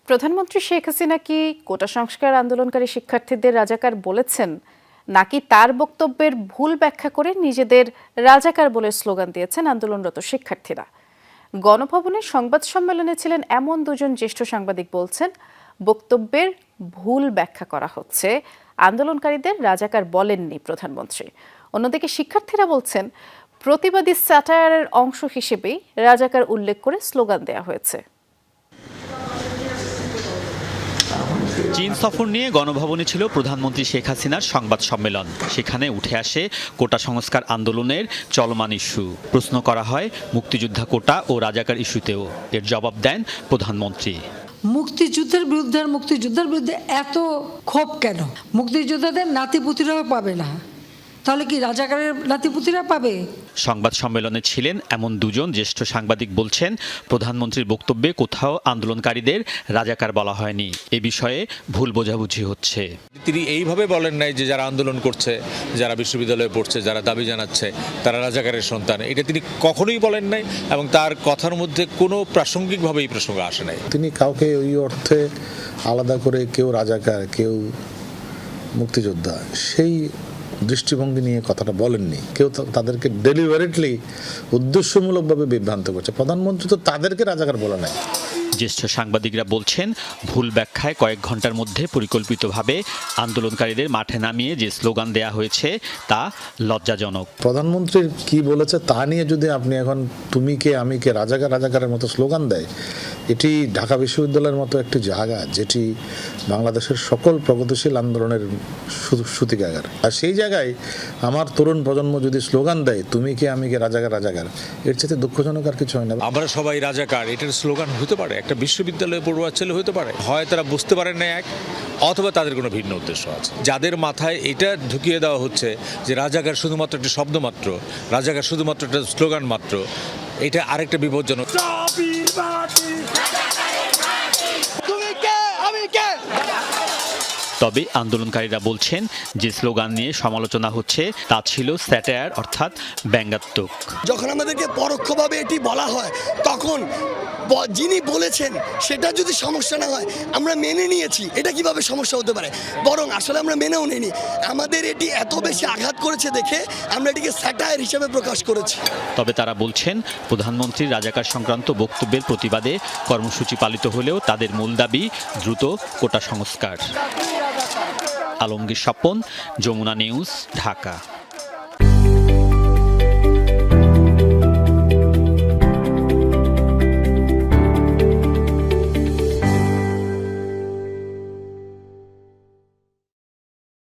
প্রধানমন্ত্রী শেখ হাসিনা কি কোটা সংস্কার আন্দোলনকারী শিক্ষার্থীদের রাজাকার বলেছেন, নাকি তার বক্তব্যের ভুল ব্যাখ্যা করে নিজেদের রাজাকার বলে স্লোগান দিয়েছেন আন্দোলনরত শিক্ষার্থীরা? গণভবনের সংবাদ সম্মেলনে ছিলেন এমন দুজন জ্যেষ্ঠ সাংবাদিক বলছেন, বক্তব্যের ভুল ব্যাখ্যা করা হচ্ছে, আন্দোলনকারীদের রাজাকার বলেননি প্রধানমন্ত্রী। অন্যদিকে শিক্ষার্থীরা বলছেন, প্রতিবাদী স্যাটায়ারের অংশ হিসেবেই রাজাকার উল্লেখ করে স্লোগান দেওয়া হয়েছে। চীন সফর নিয়ে গণভবনে ছিল প্রধানমন্ত্রী শেখ হাসিনার সংবাদ সম্মেলন। সেখানে উঠে আসে কোটা সংস্কার আন্দোলনের চলমান ইস্যু। প্রশ্ন করা হয় মুক্তিযোদ্ধা কোটা ও রাজাকার ইস্যুতেও। এর জবাব দেন প্রধানমন্ত্রী। মুক্তিযুদ্ধের বিরুদ্ধে এত ক্ষোভ কেন? মুক্তিযোদ্ধাদের নাতিপুতিরাও পাবে না, তাহলে কি রাজাকারের নাতিপুতিরা পাবে? সংবাদ সম্মেলনে ছিলেন এমন দুজন জ্যেষ্ঠ সাংবাদিক বলছেন, প্রধানমন্ত্রীর বক্তব্যে কোথাও আন্দোলনকারীদের রাজাকার বলা হয়নি। এ বিষয়ে ভুল বোঝাবুঝি হচ্ছে। তিনি এইভাবে বলেন নাই যে যারা আন্দোলন করছে, যারা বিশ্ববিদ্যালয়ে পড়ছে, যারা দাবি জানাচ্ছে তারা রাজাকারের সন্তান, এটা তিনি কখনোই বলেন নাই এবং তার কথার মধ্যে কোনো প্রাসঙ্গিকভাবে এই প্রসঙ্গ আসে নাই। তিনি কাউকে ওই অর্থে আলাদা করে কেউ রাজাকার কেউ মুক্তিযোদ্ধা সেই দৃষ্টিভঙ্গি নিয়ে কথাটা বলেননি। কেউ তাদেরকে ডেলিভারেটলি উদ্দেশ্যমূলকভাবে বিভ্রান্ত করছে। প্রধানমন্ত্রী তো তাদেরকে রাজাকার বলে নাই। জ্যেষ্ঠ সাংবাদিকরা বলছেন, ভুল ব্যাখ্যায় কয়েক ঘন্টার মধ্যে পরিকল্পিতভাবে আন্দোলনকারীদের মাঠে নামিয়ে যে স্লোগান দেয়া হয়েছে তা লজ্জাজনক। প্রধানমন্ত্রীর কি বলেছে তা নিয়ে যদি আপনি এখন তুমি কে আমি কে রাজাকারের মতো স্লোগান দেয়, এটি ঢাকা বিশ্ববিদ্যালয়ের মতো একটি জায়গা যেটি বাংলাদেশের সকল প্রগতিশীল আন্দোলনের সূতিকাগার। আর সেই জায়গায় আমার তরুণ প্রজন্ম যদি স্লোগান দেয় তুমি কে আমি কে রাজাকার, এর চেয়ে দুঃখজনক আর কিছু হয় না। আমরা সবাই রাজাকার, এটার স্লোগান হতে পারে, একটা বিশ্ববিদ্যালয়ে পড়ুয়া ছেলে হতে পারে। হয় তারা বুঝতে পারেন না এক, অথবা তাদের কোনো ভিন্ন উদ্দেশ্য আছে। যাদের মাথায় এটা ঢুকিয়ে দেওয়া হচ্ছে যে রাজাকার শুধুমাত্র একটা শব্দ মাত্র, রাজাকার শুধুমাত্র একটা স্লোগান মাত্র, এটা আরেকটা বিপজ্জনক। তবে আন্দোলনকারীরা বলছেন, যে স্লোগান নিয়ে সমালোচনা হচ্ছে তা ছিল স্যাটায়ার, অর্থাৎ ব্যঙ্গাত্মক। যখন আমাদেরকে পরোক্ষভাবে এটি বলা হয়, তখন যিনি বলেছেন সেটা যদি সমস্যা না হয় আমরা মেনে নিয়েছি, এটা কিভাবে সমস্যা হতে পারে? বরং আসলে আমরা মেনেও নিইনি। আমাদের এটি এত বেশি আঘাত করেছে দেখে আমরা এটিকে স্যাটায়ার হিসেবে প্রকাশ করেছি। তবে তারা বলছেন, প্রধানমন্ত্রীর রাজাকার সংক্রান্ত বক্তব্যের প্রতিবাদে কর্মসূচি পালিত হলেও তাদের মূল দাবি দ্রুত কোটা সংস্কার। আলমগীর স্বপন, যমুনা নিউজ, ঢাকা।